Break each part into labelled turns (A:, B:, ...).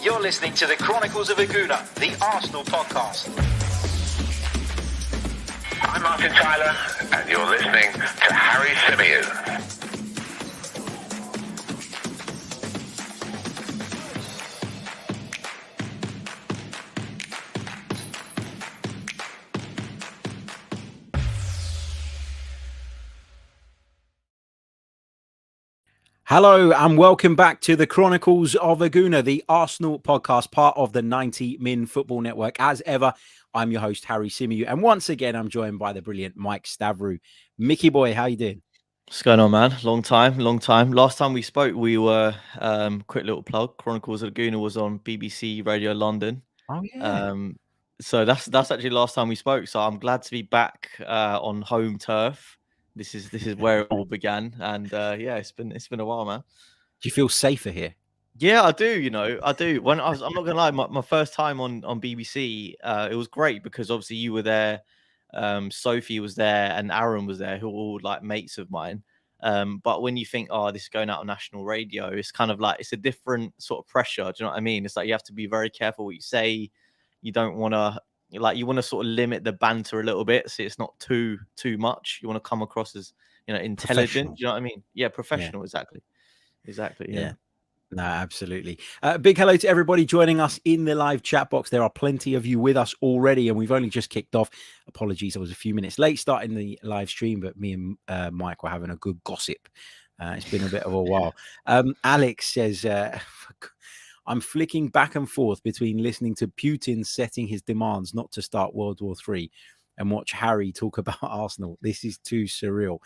A: You're listening to the Chronicles of Gooner, the Arsenal podcast.
B: I'm Martin Tyler, and you're listening to Harry Symeou.
C: Hello and welcome back to the Chronicles of Gooner, the Arsenal podcast, part of the 90 Min Football Network. As ever, I'm your host, Harry Symeou, and once again, I'm joined by the brilliant Mike Stavrou. Mickey boy, how you doing?
D: What's going on, man? Long time. Last time we spoke, we were, quick little plug, Chronicles of Gooner was on BBC Radio London.
C: Oh, yeah.
D: So that's actually the last time we spoke. So I'm glad to be back on home turf. This is where it all began, and yeah, it's been a while, man.
C: Do you feel safer here?
D: Yeah, I do. I do. I'm not gonna lie. My first time on BBC, it was great because obviously you were there, Sophie was there, and Aaron was there, who were all like mates of mine. But when you think, oh, this is going out on national radio, it's kind of like it's a different sort of pressure. Do you know what I mean? It's like you have to be very careful what you say. You don't want to. You want to sort of limit the banter a little bit, so it's not too much. You want to come across as intelligent. Do you know what I mean? Yeah, professional. Yeah. Exactly. Yeah.
C: No, absolutely. Big hello to everybody joining us in the live chat box. There are plenty of you with us already, and we've only just kicked off. Apologies, I was a few minutes late starting the live stream, but me and Mike were having a good gossip. It's been a bit of a while. Alex says, I'm flicking back and forth between listening to Putin setting his demands not to start World War III and watch Harry talk about Arsenal. This is too surreal.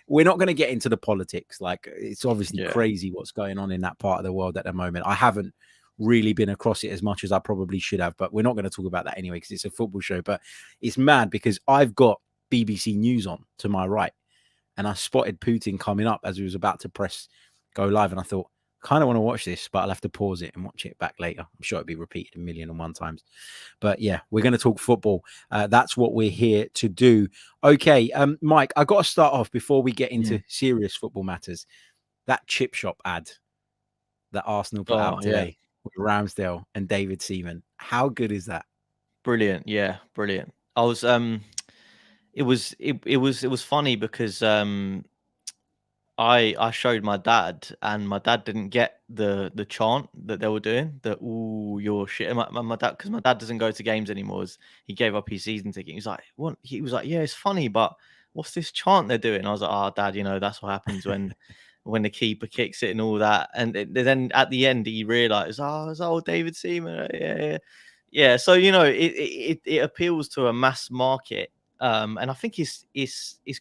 C: We're not going to get into the politics. Like, it's obviously crazy what's going on in that part of the world at the moment. I haven't really been across it as much as I probably should have, but we're not going to talk about that anyway because it's a football show. But it's mad because I've got BBC News on to my right and I spotted Putin coming up as he was about to press go live, and I thought, kind of want to watch this, but I'll have to pause it and watch it back later. I'm sure it'll be repeated 1,000,001 times. But yeah, we're going to talk football. That's what we're here to do. Okay, Mike, I got to start off before we get into serious football matters. That chip shop ad that Arsenal put out today with Ramsdale and David Seaman. How good is that?
D: Brilliant. Yeah, brilliant. I was it was funny because I showed my dad, and my dad didn't get the chant that they were doing. The "ooh, you're shit." My dad, because my dad doesn't go to games anymore. He gave up his season ticket. He was like, "What?" He was like, "Yeah, it's funny, but what's this chant they're doing?" I was like, "Oh, Dad, that's what happens when the keeper kicks it and all that." And then at the end, he realised, "Oh, it's old David Seaman." Yeah. So it appeals to a mass market. And I think it's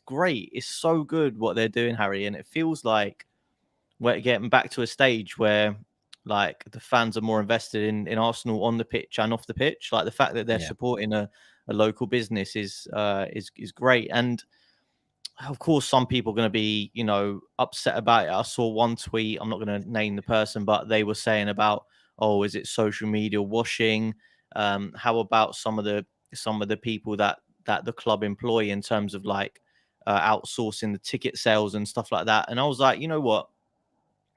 D: great. It's so good what they're doing, Harry, and it feels like we're getting back to a stage where like the fans are more invested in Arsenal on the pitch and off the pitch. Like the fact that they're supporting a local business is great. And of course, some people are going to be upset about it. I saw one tweet. I'm not going to name the person, but they were saying about, oh, is it social media washing? How about some of the people that the club employ in terms of like outsourcing the ticket sales and stuff like that? And I was like, you know what?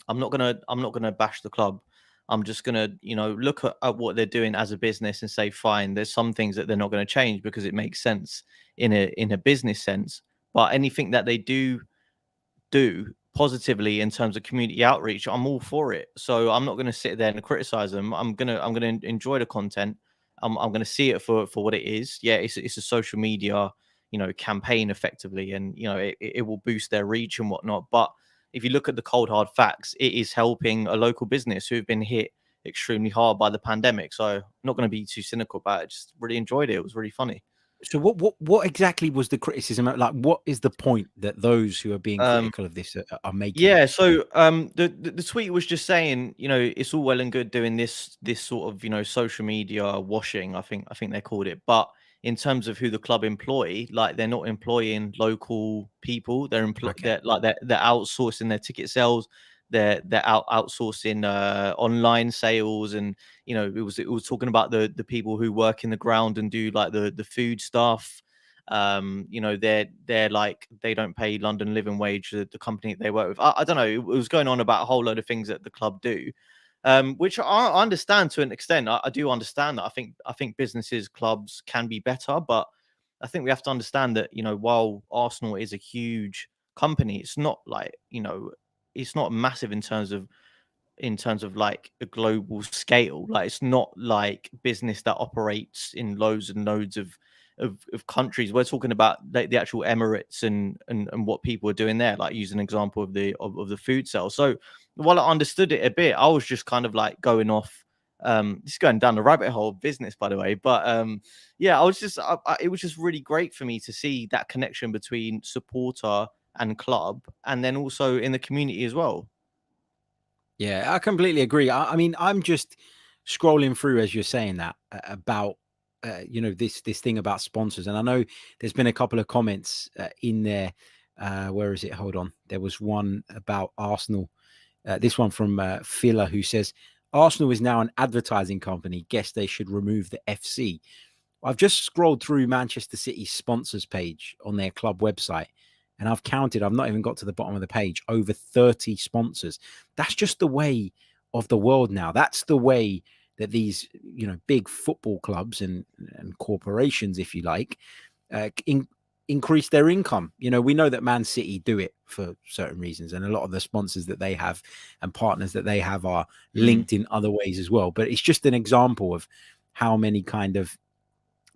D: I'm not gonna bash the club. I'm just gonna, look at what they're doing as a business and say, fine, there's some things that they're not going to change because it makes sense in a business sense. But anything that they do positively in terms of community outreach, I'm all for it. So I'm not going to sit there and criticize them. I'm gonna enjoy the content. I'm going to see it for what it is. Yeah, it's a social media, campaign effectively, and it will boost their reach and whatnot. But if you look at the cold hard facts, it is helping a local business who've been hit extremely hard by the pandemic. So I'm not going to be too cynical about it. Just really enjoyed it. It was really funny.
C: So what exactly was the criticism? Like, what is the point that those who are being critical of this are making?
D: Yeah, so the tweet was just saying, it's all well and good doing this sort of, social media washing, I think they called it. But in terms of who the club employ, like they're not employing local people. They're they're outsourcing their ticket sales. They're outsourcing online sales, and it was talking about the people who work in the ground and do like the food stuff. They're like, they don't pay London living wage, the company they work with. I don't know. It was going on about a whole load of things that the club do. which I understand to an extent. I do understand that. I think businesses, clubs can be better, but I think we have to understand that, you know, while Arsenal is a huge company, it's not like, you know, it's not massive in terms of like a global scale. Like, it's not like business that operates in loads and loads of countries. We're talking about the actual Emirates and what people are doing there, like use an example of the food sale. So while I understood it a bit, I was just kind of like going off, just going down the rabbit hole of business, by the way. But yeah, it was just really great for me to see that connection between supporter and club, and then also in the community as well.
C: Yeah, I completely agree. I mean, I'm just scrolling through as you're saying that about you know, this thing about sponsors, and I know there's been a couple of comments in there. Where is it? Hold on. There was one about Arsenal. This one from Fila, who says Arsenal is now an advertising company. Guess they should remove the FC. I've just scrolled through Manchester City's sponsors page on their club website, and I've counted, I've not even got to the bottom of the page, over 30 sponsors. That's just the way of the world now. That's the way that these, you know, big football clubs and corporations, if you like, increase their income. You know, we know that Man City do it for certain reasons, and a lot of the sponsors that they have and partners that they have are linked in other ways as well. But it's just an example of how many kind of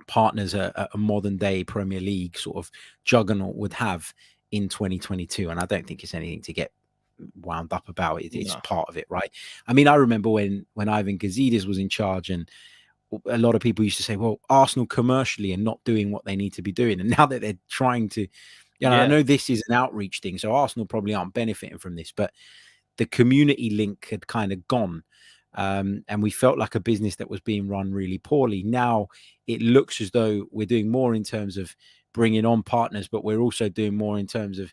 C: partners a modern day Premier League sort of juggernaut would have in 2022. And I don't think it's anything to get wound up about. It's part of it, right? I mean, I remember when Ivan Gazidis was in charge, and a lot of people used to say, well, Arsenal commercially are not doing what they need to be doing. And now that they're trying to, you know, I know this is an outreach thing, so Arsenal probably aren't benefiting from this, but the community link had kind of gone. And we felt like a business that was being run really poorly. Now it looks as though we're doing more in terms of bringing on partners, but we're also doing more in terms of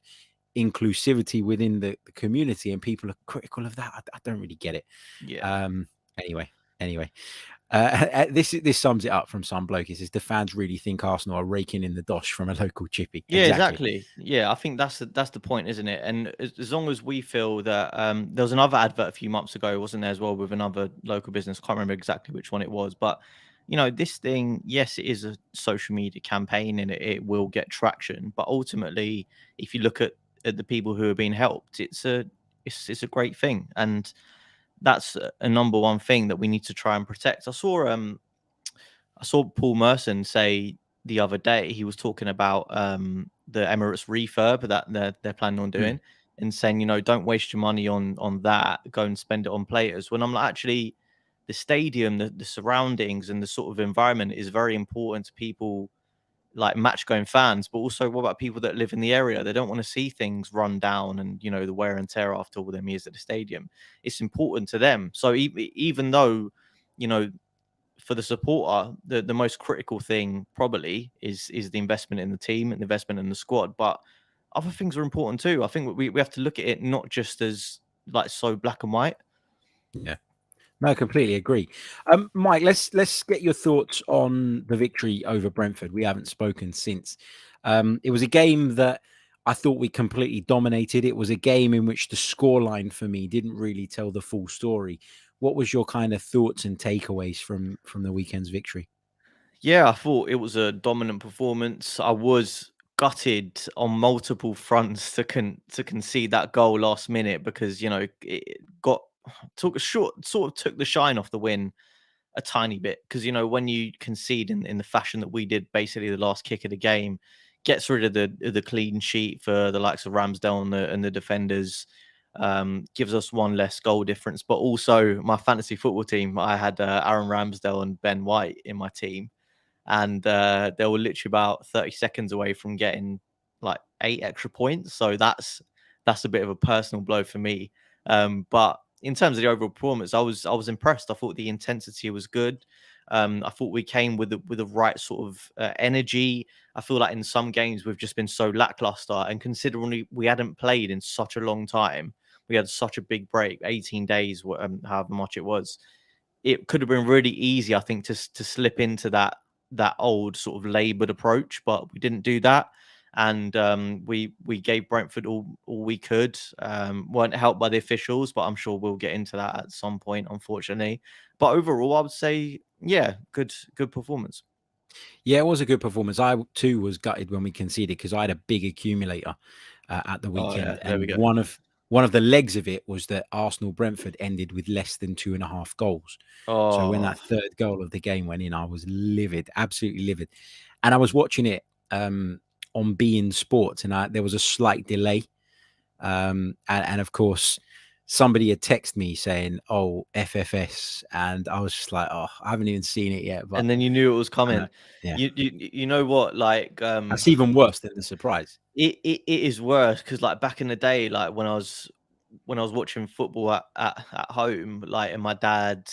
C: inclusivity within the community, and people are critical of that. I don't really get it. Anyway, this sums it up from some bloke. He says the fans really think Arsenal are raking in the dosh from a local chippy.
D: Yeah, exactly. Yeah, I think that's the point, isn't it? And as long as we feel that there was another advert a few months ago, wasn't there, as well, with another local business. I can't remember exactly which one it was, but you know, this thing, yes, it is a social media campaign and it will get traction, but ultimately, if you look at the people who are being helped, it's a great thing, and that's a number one thing that we need to try and protect. I saw Paul Merson say the other day, he was talking about the Emirates refurb that they're planning on doing, and saying, you know, don't waste your money on that, go and spend it on players. When I'm like, actually, the stadium, the surroundings and the sort of environment is very important to people, like match going fans, but also what about people that live in the area? They don't want to see things run down and, you know, the wear and tear after all them years at the stadium. It's important to them. So even though, you know, for the supporter, the most critical thing probably is the investment in the team and the investment in the squad, but other things are important too. I think we have to look at it not just as like so black and white.
C: Yeah. No, I completely agree. Mike, let's get your thoughts on the victory over Brentford. We haven't spoken since. It was a game that I thought we completely dominated. It was a game in which the scoreline for me didn't really tell the full story. What was your kind of thoughts and takeaways from the weekend's victory?
D: Yeah, I thought it was a dominant performance. I was gutted on multiple fronts to concede that goal last minute, because, you know, it took the shine off the win a tiny bit, because, you know, when you concede in the fashion that we did, basically the last kick of the game, gets rid of the clean sheet for the likes of Ramsdale and the defenders, gives us one less goal difference. But also my fantasy football team, I had Aaron Ramsdale and Ben White in my team, and they were literally about 30 seconds away from getting like 8 extra points. So that's a bit of a personal blow for me. But in terms of the overall performance, I was impressed. I thought the intensity was good. I thought we came with the right sort of energy. I feel like in some games we've just been so lackluster, and considering we hadn't played in such a long time, we had such a big break, 18 days, however much it was. It could have been really easy, I think, to slip into that old sort of laboured approach, but we didn't do that. and we gave Brentford all we could. Weren't helped by the officials, but I'm sure we'll get into that at some point, unfortunately. But overall, I would say, yeah, good performance.
C: Yeah, it was a good performance. I too was gutted when we conceded because I had a big accumulator at the
D: Oh,
C: weekend,
D: yeah, there we
C: and
D: go.
C: one of the legs of it was that Arsenal Brentford ended with less than 2.5 goals. So when
D: Oh,
C: that third goal of the game went in, I was livid, absolutely livid. And I was watching it on beIN Sports, and there was a slight delay. And of course, somebody had texted me saying, "Oh, FFS," and I was just like, "Oh, I haven't even seen it yet." But
D: and then you knew it was coming.
C: yeah,
D: You know what? Like,
C: that's even worse than the surprise.
D: it is worse because, like, back in the day, like when I was watching football at home, like, and my dad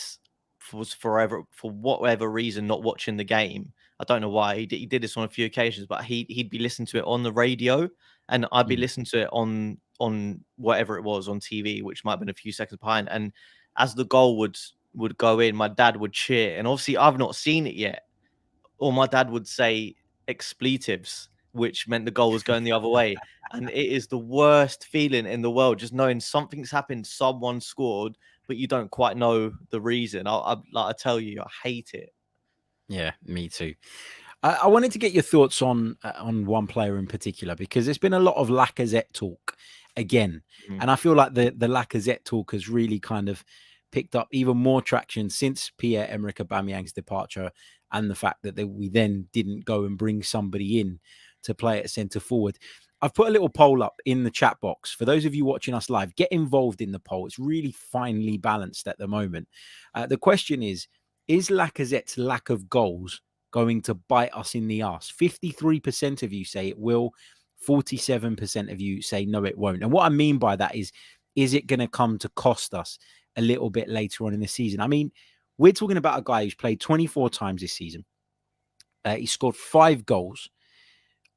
D: was forever, for whatever reason, not watching the game. I don't know why. He did this on a few occasions, but he'd be listening to it on the radio, and I'd be
C: Mm.
D: listening to it on whatever it was on TV, which might have been a few seconds behind. And as the goal would go in, my dad would cheer, and obviously I've not seen it yet, or my dad would say expletives, which meant the goal was going the other way. And it is the worst feeling in the world, just knowing something's happened, someone scored, but you don't quite know the reason. I tell you, I hate it.
C: Yeah, me too. I wanted to get your thoughts on one player in particular because there's been a lot of Lacazette talk again,
D: Mm.
C: and I feel like the Lacazette talk has really kind of picked up even more traction since Pierre-Emerick Aubameyang's departure, and the fact that we then didn't go and bring somebody in to play at centre forward. I've put a little poll up in the chat box for those of you watching us live. Get involved in the poll; it's really finely balanced at the moment. The question is Lacazette's lack of goals going to bite us in the arse? 53% of you say it will. 47% of you say no, it won't. And what I mean by that is it going to come to cost us a little bit later on in the season? I mean, we're talking about a guy who's played 24 times this season. He scored 5 goals.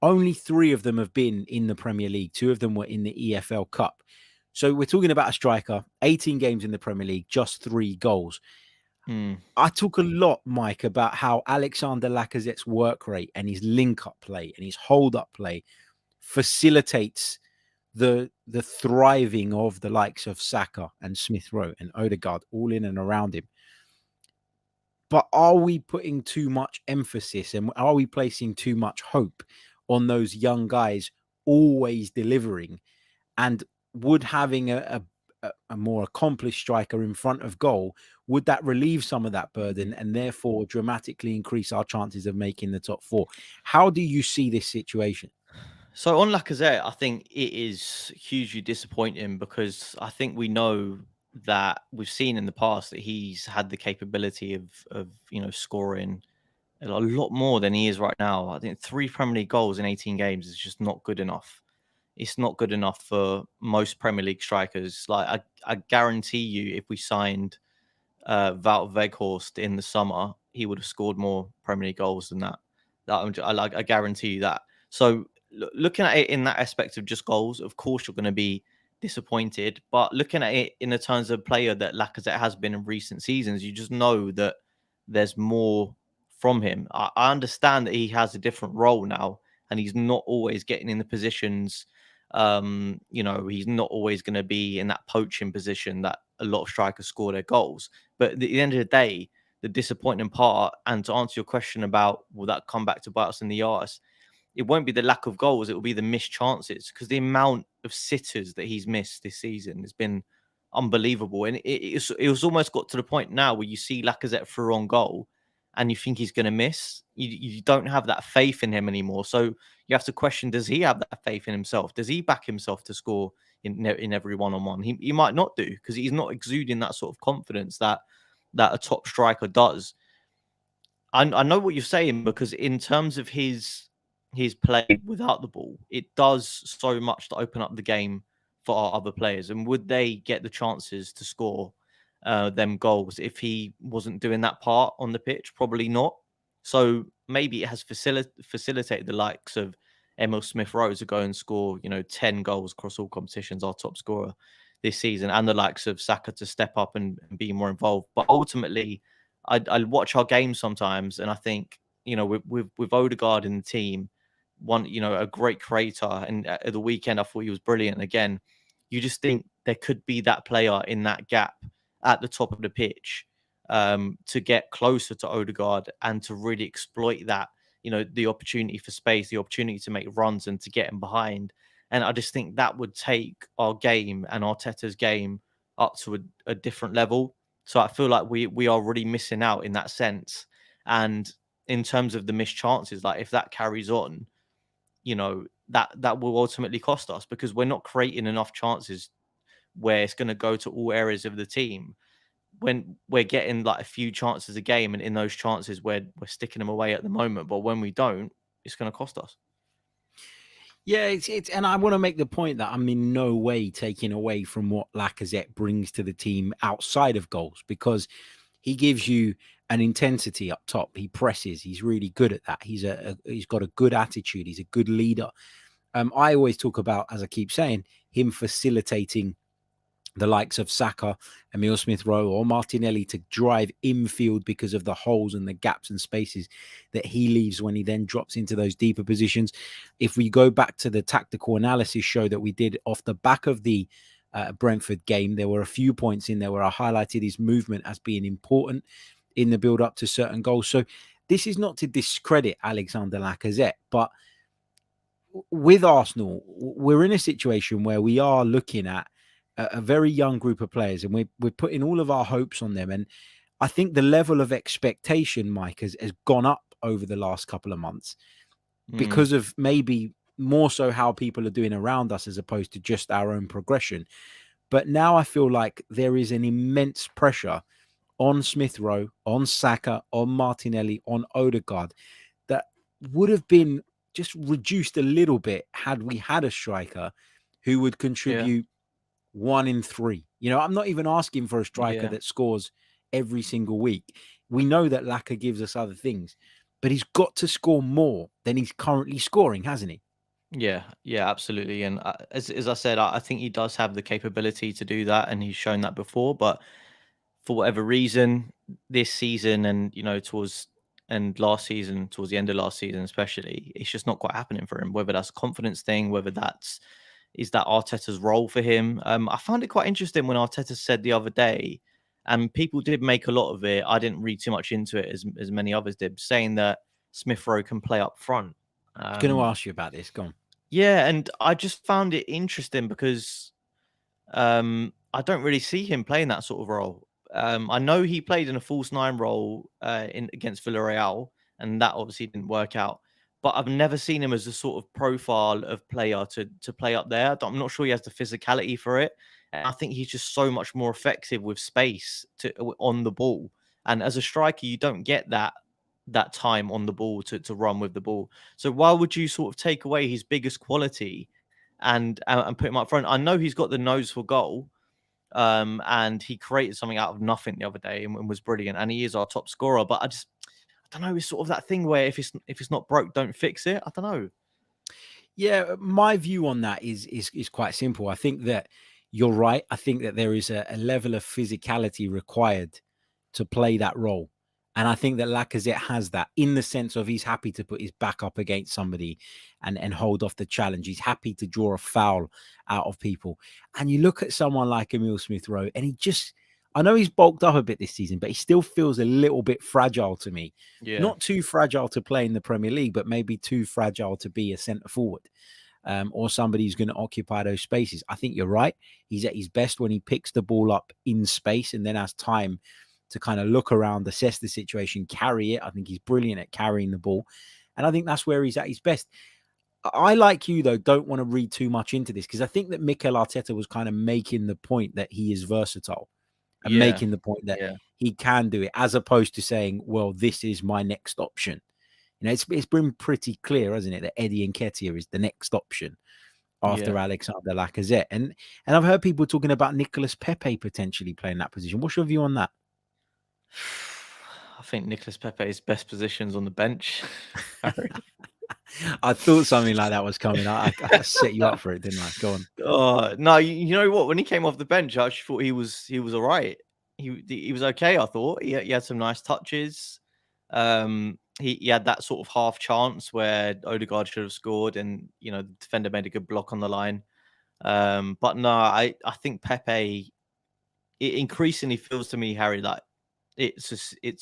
C: Only 3 of them have been in the Premier League. 2 of them were in the EFL Cup. So we're talking about a striker, 18 games in the Premier League, just 3 goals. I talk a lot, Mike, about how Alexander Lacazette's work rate and his link-up play and his hold-up play facilitates the thriving of the likes of Saka and Smith Rowe and Ødegaard all in and around him. But are we putting too much emphasis and are we placing too much hope on those young guys always delivering? And would having a more accomplished striker in front of goal, would that relieve some of that burden and therefore dramatically increase our chances of making the top 4? How do you see this situation?
D: So on Lacazette, I think it is hugely disappointing because I think we know that we've seen in the past that he's had the capability of scoring a lot more than he is right now. I think 3 Premier League goals in 18 games is just not good enough. It's not good enough for most Premier League strikers. Like, I guarantee you, if we signed Wout Weghorst in the summer, he would have scored more Premier League goals than that. I guarantee you that. So looking at it in that aspect of just goals, of course you're going to be disappointed. But looking at it in the terms of player that Lacazette has been in recent seasons, you just know that there's more from him. I understand that he has a different role now, and he's not always getting in the positions. He's not always going to be in that poaching position that a lot of strikers score their goals. But at the end of the day, the disappointing part, and to answer your question about will that come back to bite us in the arse, it won't be the lack of goals, it will be the missed chances, because the amount of sitters that he's missed this season has been unbelievable. And it was almost got to the point now where you see Lacazette through on goal and you think he's going to miss. You don't have that faith in him anymore. So you have to question, does he have that faith in himself? Does he back himself to score in every one-on-one? He might not do, because he's not exuding that sort of confidence that a top striker does. I know what you're saying, because in terms of his play without the ball, it does so much to open up the game for our other players. And would they get the chances to score them goals if he wasn't doing that part on the pitch? Probably not. So maybe it has facilitated the likes of Emil Smith Rowe to go and score, 10 goals across all competitions, our top scorer this season, and the likes of Saka to step up and be more involved. But ultimately, I watch our games sometimes, and I think, with Ødegaard in the team, a great creator. And at the weekend, I thought he was brilliant. Again, you just think there could be that player in that gap at the top of the pitch to get closer to Ødegaard and to really exploit that, the opportunity for space, the opportunity to make runs and to get him behind. And I just think that would take our game and Arteta's game up to a different level. So I feel like we are really missing out in that sense. And in terms of the missed chances, like if that carries on, that will ultimately cost us, because we're not creating enough chances where it's going to go to all areas of the team. When we're getting like a few chances a game, and in those chances we're sticking them away at the moment, but when we don't, it's going to cost us.
C: Yeah, it's and I want to make the point that I'm in no way taking away from what Lacazette brings to the team outside of goals, because he gives you an intensity up top. He presses. He's really good at that. He's got a good attitude. He's a good leader. I always talk about, as I keep saying, him facilitating the likes of Saka, Emile Smith-Rowe or Martinelli to drive infield because of the holes and the gaps and spaces that he leaves when he then drops into those deeper positions. If we go back to the tactical analysis show that we did off the back of the Brentford game, there were a few points in there where I highlighted his movement as being important in the build-up to certain goals. So this is not to discredit Alexander Lacazette, but with Arsenal, we're in a situation where we are looking at a very young group of players, and we're putting all of our hopes on them. And I think the level of expectation, Mike, has gone up over the last couple of months because of maybe more so how people are doing around us as opposed to just our own progression. But now I feel like there is an immense pressure on Smith-Rowe, on Saka, on Martinelli, on Ødegaard that would have been just reduced a little bit had we had a striker who would contribute 1 in 3. I'm not even asking for a striker that scores every single week. We know that Laka gives us other things, but he's got to score more than he's currently scoring, hasn't he?
D: Yeah, absolutely. And as I said, I think he does have the capability to do that, and he's shown that before. But for whatever reason, this season and last season, towards the end of last season especially, it's just not quite happening for him. Whether that's a confidence thing, whether is that Arteta's role for him. I found it quite interesting when Arteta said the other day, and people did make a lot of it. I didn't read too much into it as many others did, saying that Smith-Rowe can play up front.
C: I was going to ask you about this. Go on.
D: Yeah, and I just found it interesting because I don't really see him playing that sort of role. I know he played in a false 9 role against Villarreal, and that obviously didn't work out. But I've never seen him as a sort of profile of player to play up there. I'm not sure he has the physicality for it. And I think he's just so much more effective with space on the ball. And as a striker, you don't get that time on the ball to run with the ball. So why would you sort of take away his biggest quality and put him up front? I know he's got the nose for goal. And he created something out of nothing the other day and was brilliant. And he is our top scorer. But I don't know. It's sort of that thing where if it's not broke, don't fix it. I don't know.
C: Yeah, my view on that is quite simple. I think that you're right. I think that there is a level of physicality required to play that role. And I think that Lacazette has that, in the sense of he's happy to put his back up against somebody and hold off the challenge. He's happy to draw a foul out of people. And you look at someone like Emile Smith-Rowe, and I know he's bulked up a bit this season, but he still feels a little bit fragile to me. Yeah. Not too fragile to play in the Premier League, but maybe too fragile to be a centre forward or somebody who's going to occupy those spaces. I think you're right. He's at his best when he picks the ball up in space and then has time to kind of look around, assess the situation, carry it. I think he's brilliant at carrying the ball. And I think that's where he's at his best. I, like you, though, don't want to read too much into this, because I think that Mikel Arteta was kind of making the point that he is versatile and making the point that he can do it, as opposed to saying, well, this is my next option. It's been pretty clear, hasn't it, that Eddie Nketiah is the next option after Alexander Lacazette. And I've heard people talking about Nicolas Pepe potentially playing that position. What's your view on that?
D: I think Nicolas Pepe's best position's on the bench.
C: I thought something like that was coming. I set you up for it, didn't I? Go on.
D: Oh no, you know what? When he came off the bench, I actually thought he was all right. He was okay. I thought he had some nice touches. he had that sort of half chance where Ødegaard should have scored, and the defender made a good block on the line. But no, I think Pepe. It increasingly feels to me, Harry, like it's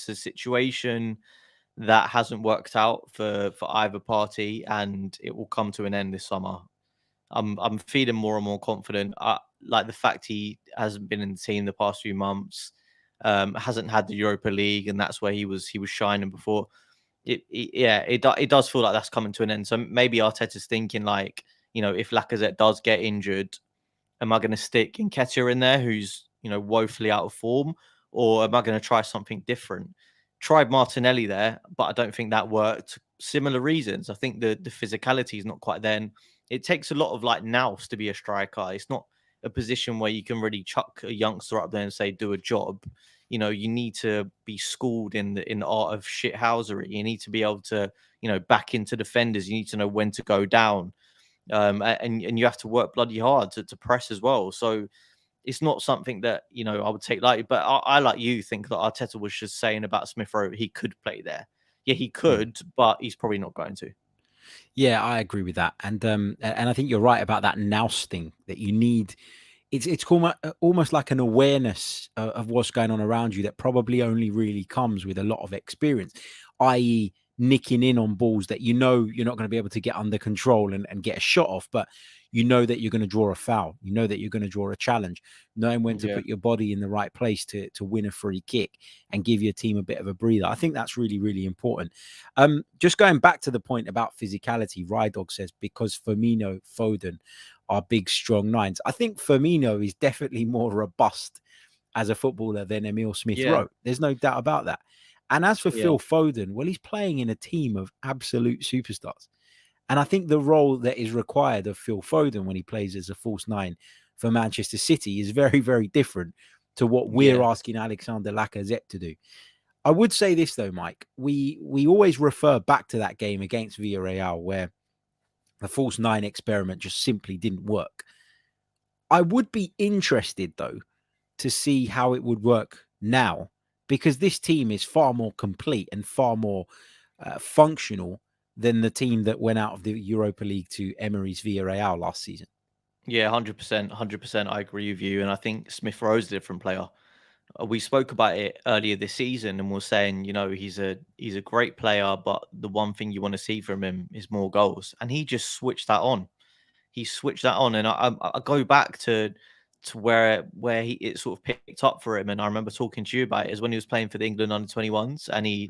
D: a situation that hasn't worked out for either party, and it will come to an end this summer. I'm feeling more and more confident. Like the fact he hasn't been in the team the past few months, hasn't had the Europa League, and that's where he was shining before. It does feel like that's coming to an end. So maybe Arteta's thinking like, if Lacazette does get injured, am I going to stick Nketiah in there, who's woefully out of form, or am I going to try something different? Tried Martinelli there, but I don't think that worked. Similar reasons. I think the physicality is not quite there. It takes a lot of like nous to be a striker. It's not a position where you can really chuck a youngster up there and say, do a job. You need to be schooled in the art of shithousery. You need to be able to, back into defenders. You need to know when to go down. And you have to work bloody hard to press as well. So it's not something that, I would take lightly. But I like you, think that Arteta was just saying about Smith Rowe, he could play there. Yeah, he could, but he's probably not going to.
C: Yeah, I agree with that. And I think you're right about that nous thing that you need. It's almost like an awareness of what's going on around you that probably only really comes with a lot of experience, i.e. nicking in on balls that you're not going to be able to get under control and get a shot off, but that you're going to draw a foul, that you're going to draw a challenge, knowing when to put your body in the right place to win a free kick and give your team a bit of a breather. I think that's really, really important. Just going back to the point about physicality, Rydog says, because Firmino, Foden are big, strong nines. I think Firmino is definitely more robust as a footballer than Emile Smith-Rowe. There's no doubt about that. And as for Phil Foden, well, he's playing in a team of absolute superstars. And I think the role that is required of Phil Foden when he plays as a false nine for Manchester City is very, very different to what we're asking Alexander Lacazette to do. I would say this, though, Mike. We always refer back to that game against Villarreal where the false nine experiment just simply didn't work. I would be interested, though, to see how it would work now, because this team is far more complete and far more functional than the team that went out of the Europa League to Emery's Villarreal last season.
D: Yeah, 100%. I agree with you. And I think Smith Rowe's a different player. We spoke about it earlier this season and we're saying, he's a great player, but the one thing you want to see from him is more goals. And he just switched that on. And I go back to where it sort of picked up for him. And I remember talking to you about it is when he was playing for the England under-21s and he,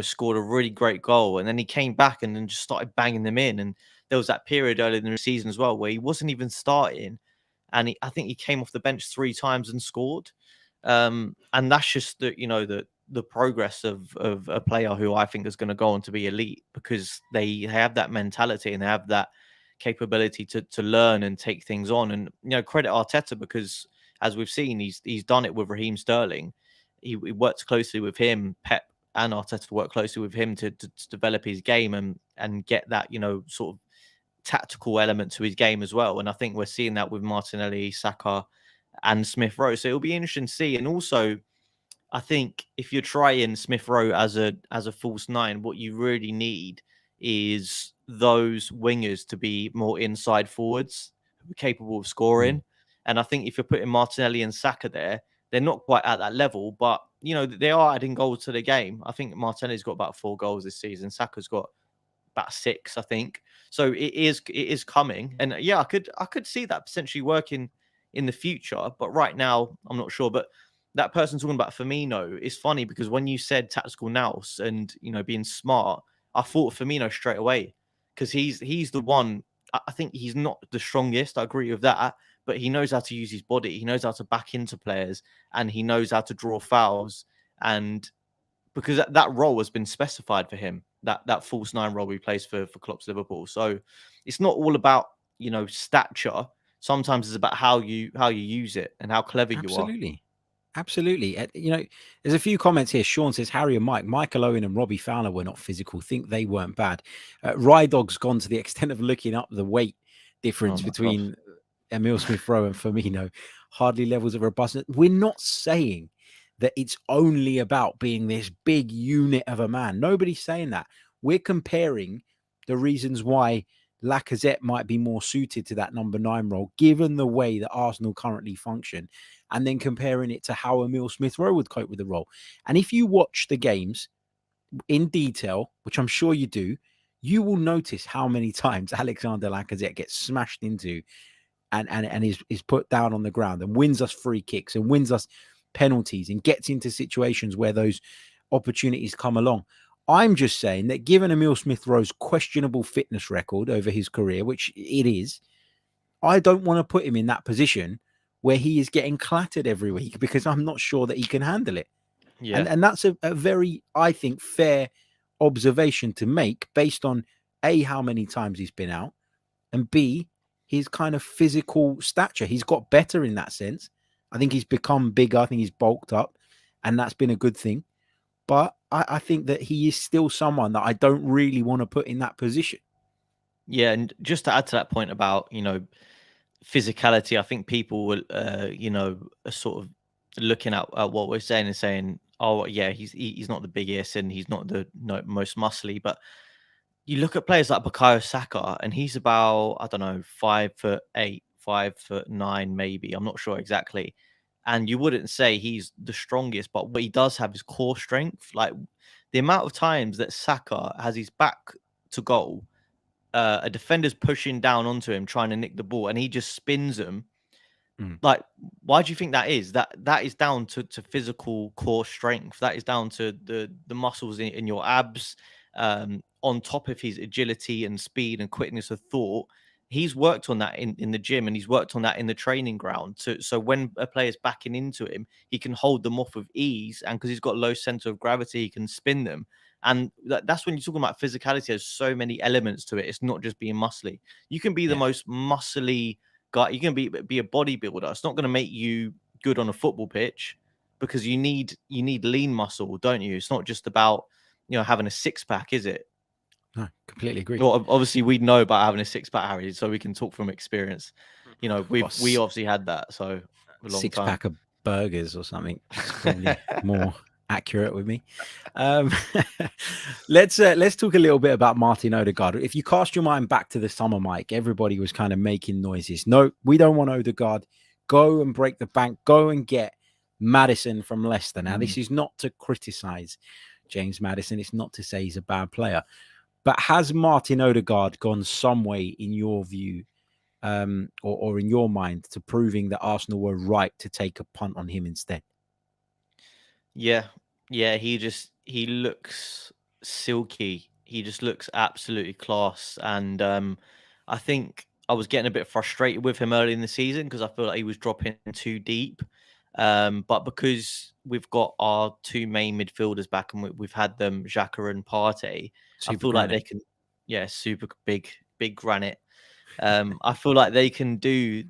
D: scored a really great goal. And then he came back and then just started banging them in. And there was that period earlier in the season as well where he wasn't even starting. And I think he came off the bench 3 times and scored. And that's just the progress of a player who I think is going to go on to be elite because they have that mentality and they have that capability to learn and take things on. And credit Arteta because as we've seen, he's done it with Raheem Sterling. He worked closely with him. Pep and Arteta worked closely with him to develop his game and get that sort of tactical element to his game as well. And I think we're seeing that with Martinelli, Saka, and Smith Rowe. So it'll be interesting to see. And also, I think if you're trying Smith Rowe as a false nine, what you really need is those wingers to be more inside forwards who are capable of scoring. And I think if you're putting Martinelli and Saka there, they're not quite at that level, but they are adding goals to the game. I think Martinelli's got about 4 goals this season. Saka's got about 6, I think. So it is coming. And yeah, I could see that potentially working in the future, but right now I'm not sure. But that person talking about Firmino is funny because when you said tactical nous and being smart, I thought Firmino straight away because he's the one. I think he's not the strongest. I agree with that, but he knows how to use his body. He knows how to back into players, and he knows how to draw fouls. And because that role has been specified for him, that false nine role he plays for Klopp's Liverpool. So it's not all about stature. Sometimes it's about how you use it and how clever you are.
C: Absolutely. There's a few comments here. Sean says, Harry and Michael Owen and Robbie Fowler were not physical. Think they weren't bad. Rydog's gone to the extent of looking up the weight difference between Emile Smith-Rowe and Firmino. Hardly levels of robustness. We're not saying that it's only about being this big unit of a man. Nobody's saying that. We're comparing the reasons why Lacazette might be more suited to that number 9 role, given the way that Arsenal currently function, and then comparing it to how Emile Smith-Rowe would cope with the role. And if you watch the games in detail, which I'm sure you do, you will notice how many times Alexander Lacazette gets smashed into and is put down on the ground and wins us free kicks and wins us penalties and gets into situations where those opportunities come along. I'm just saying that given Emile Smith-Rowe's questionable fitness record over his career, which it is, I don't want to put him in that position where he is getting clattered every week because I'm not sure that he can handle it.
D: Yeah.
C: And that's a very, I think, fair observation to make based on A, how many times he's been out, and B, his kind of physical stature. He's got better in that sense. I think he's become bigger. I think he's bulked up, and that's been a good thing. But I think that he is still someone that I don't really want to put in that position.
D: Yeah, and just to add to that point about, physicality, I think people will, are sort of looking at what we're saying and saying, oh, yeah, he's not the biggest and he's not the most muscly. But you look at players like Bukayo Saka, and he's about, I don't know, 5'8", 5'9", maybe. I'm not sure exactly. And you wouldn't say he's the strongest, but what he does have is core strength. Like the amount of times that Saka has his back to goal, a defender's pushing down onto him, trying to nick the ball, and he just spins them. Like, why do you think that is? That is down to physical core strength. That is down to the muscles in your abs, on top of his agility and speed and quickness of thought. He's worked on that in the gym, and he's worked on that in the training ground. So when a player's backing into him, he can hold them off with ease, and because he's got low center of gravity, he can spin them. And that's when you're talking about physicality. There's so many elements to it. It's not just being muscly. You can be the most muscly guy. You can be a bodybuilder. It's not going to make you good on a football pitch, because you need lean muscle, don't you? It's not just about having a six pack, is it?
C: No, completely agree.
D: Well, obviously we know about having a six pack, Harry, so we can talk from experience. We obviously had that, so a long
C: six
D: time.
C: pack of burgers or something. It's probably more accurate with me. Let's talk a little bit about Martin Ødegaard. If you cast your mind back to the summer, Mike, everybody was kind of making noises. No, we don't want Ødegaard. Go and break the bank. Go and get Maddison from Leicester. Now, this is not to criticize James Maddison. It's not to say he's a bad player. But has Martin Ødegaard gone some way, in your view, or in your mind, to proving that Arsenal were right to take a punt on him instead?
D: Yeah. He looks silky. He just looks absolutely class. And I think I was getting a bit frustrated with him early in the season because I feel like he was dropping too deep. But because we've got our two main midfielders back and we've had them, Xhaka and Partey, I feel like they can, super big granite. I feel like they can do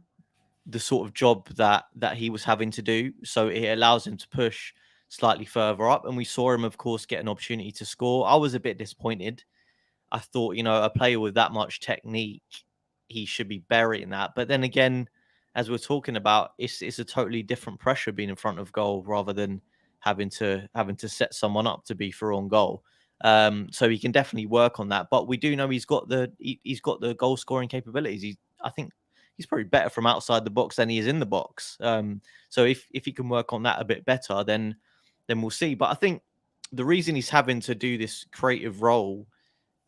D: the sort of job that he was having to do. So it allows him to push slightly further up. And we saw him, of course, get an opportunity to score. I was a bit disappointed. I thought, a player with that much technique, he should be burying that. But then again, as we're talking about, it's a totally different pressure being in front of goal rather than having to set someone up to be for on goal. So he can definitely work on that. But we do know he's got the goal scoring capabilities. I think he's probably better from outside the box than he is in the box. So if he can work on that a bit better, then we'll see. But I think the reason he's having to do this creative role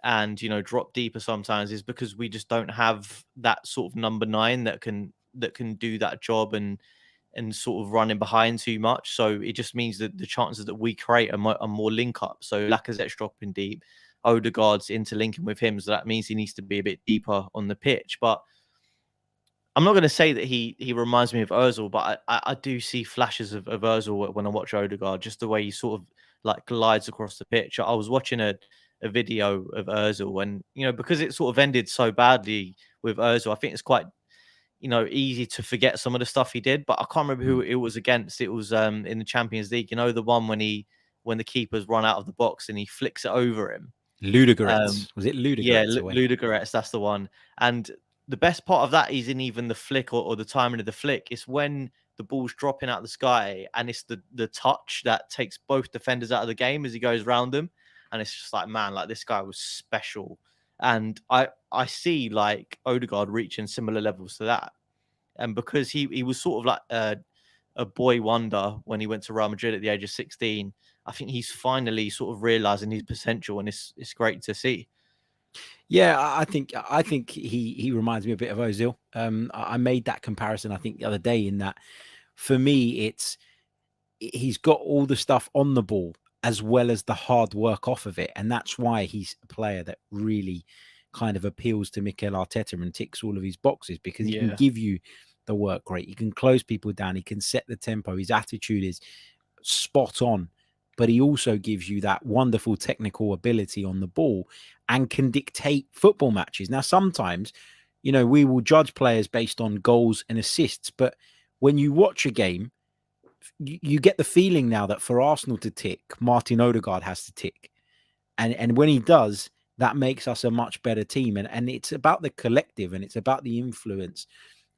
D: and drop deeper sometimes is because we just don't have that sort of number 9 that can do that job and sort of running behind too much. So it just means that the chances that we create are more link up. So Lacazette's dropping deep, Ødegaard's interlinking with him, so that means he needs to be a bit deeper on the pitch. But I'm not going to say that he reminds me of Ozil, but I do see flashes of Ozil when I watch Ødegaard, just the way he sort of like glides across the pitch. I was watching a video of Ozil, and because it sort of ended so badly with Ozil, I think it's quite easy to forget some of the stuff he did. But I can't remember who it was against. It was in the Champions League. The one when the keeper's run out of the box and he flicks it over him.
C: Ludogorets. Was it Ludogorets?
D: Yeah, Ludogorets. That's the one. And the best part of that isn't even the flick or the timing of the flick. It's when the ball's dropping out of the sky, and it's the touch that takes both defenders out of the game as he goes round them. And it's just like, man, like this guy was special. And I see like Ødegaard reaching similar levels to that. And because he was sort of like a boy wonder when he went to Real Madrid at the age of 16, I think he's finally sort of realizing his potential, and it's great to see.
C: Yeah, I think he reminds me a bit of Ozil. I made that comparison, I think, the other day, in that for me he's got all the stuff on the ball as well as the hard work off of it, and that's why he's a player that really kind of appeals to Mikel Arteta and ticks all of his boxes, because he can give you the work rate, he can close people down, he can set the tempo, his attitude is spot on, but he also gives you that wonderful technical ability on the ball and can dictate football matches. Now, sometimes, we will judge players based on goals and assists, but when you watch a game, you get the feeling now that for Arsenal to tick, Martin Ødegaard has to tick. And when he does, that makes us a much better team. And it's about the collective, and it's about the influence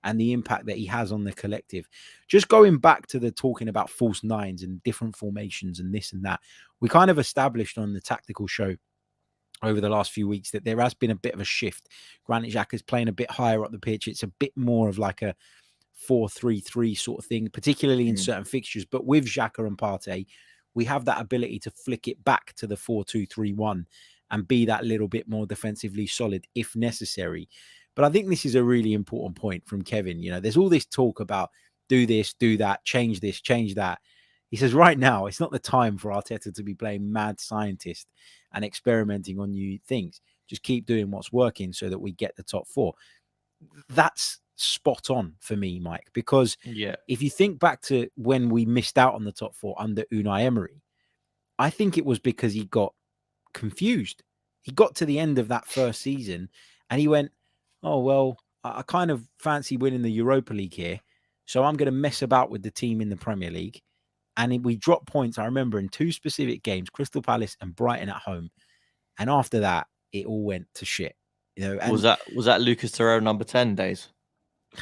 C: and the impact that he has on the collective. Just going back to the talking about false nines and different formations and this and that, we kind of established on the tactical show over the last few weeks that there has been a bit of a shift. Granit Xhaka's playing a bit higher up the pitch. It's a bit more of like a 4-3-3 sort of thing, particularly in certain fixtures. But with Xhaka and Partey, we have that ability to flick it back to the 4-2-3-1 and be that little bit more defensively solid if necessary. But I think this is a really important point from Kevin. There's all this talk about do this, do that, change this, change that. He says right now, it's not the time for Arteta to be playing mad scientist and experimenting on new things. Just keep doing what's working so that we get the top four. That's spot on for me, Mike, because if you think back to when we missed out on the top four under Unai Emery, I think it was because he got confused. He got to the end of that first season and he went, oh, well, I kind of fancy winning the Europa League here, so I'm going to mess about with the team in the Premier League. And we dropped points, I remember, in two specific games, Crystal Palace and Brighton at home. And after that, it all went to shit. And
D: was that Lucas Torreira number 10 days?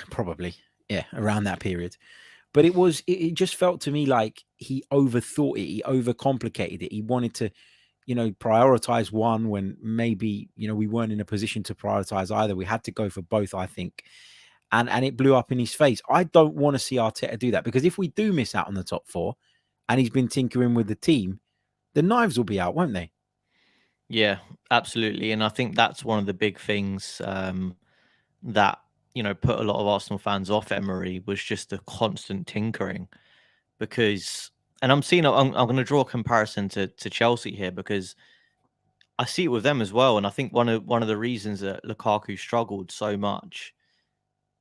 C: Probably, yeah, around that period. But it just felt to me like he overthought it, he overcomplicated it. He wanted to, prioritize one when maybe, we weren't in a position to prioritize either. We had to go for both, I think. And it blew up in his face. I don't want to see Arteta do that, because if we do miss out on the top four and he's been tinkering with the team, the knives will be out, won't they?
D: Yeah, absolutely. And I think that's one of the big things that, put a lot of Arsenal fans off Emery, was just the constant tinkering. Because, and I'm going to draw a comparison to Chelsea here, because I see it with them as well. And I think one of the reasons that Lukaku struggled so much,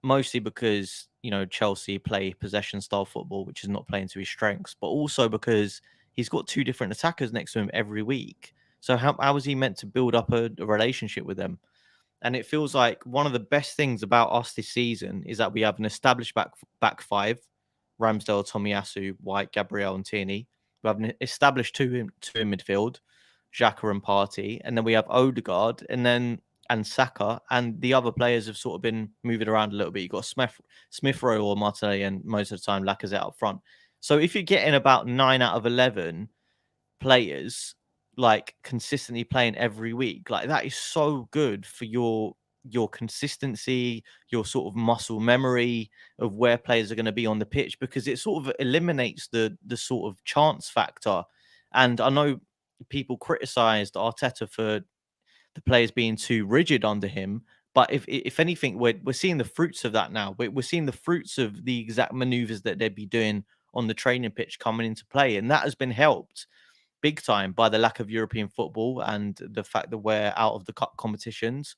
D: mostly because, Chelsea play possession style football, which is not playing to his strengths, but also because he's got two different attackers next to him every week. So how is he meant to build up a relationship with them? And it feels like one of the best things about us this season is that we have an established back five: Ramsdale, Tomiyasu, White, Gabriel, and Tierney. We have an established two in midfield, Xhaka and Partey, and then we have Ødegaard and Saka, and the other players have sort of been moving around a little bit. You've got Smith Rowe or Martinelli, and most of the time Lacazette up front. So if you're getting about 9 out of 11 players like consistently playing every week, like that is so good for your consistency, your sort of muscle memory of where players are going to be on the pitch, because it sort of eliminates the sort of chance factor. And I know people criticized Arteta for the players being too rigid under him, but if anything, we're seeing the fruits of that now. We're seeing the fruits of the exact maneuvers that they'd be doing on the training pitch coming into play, and that has been helped big time by the lack of European football and the fact that we're out of the cup competitions,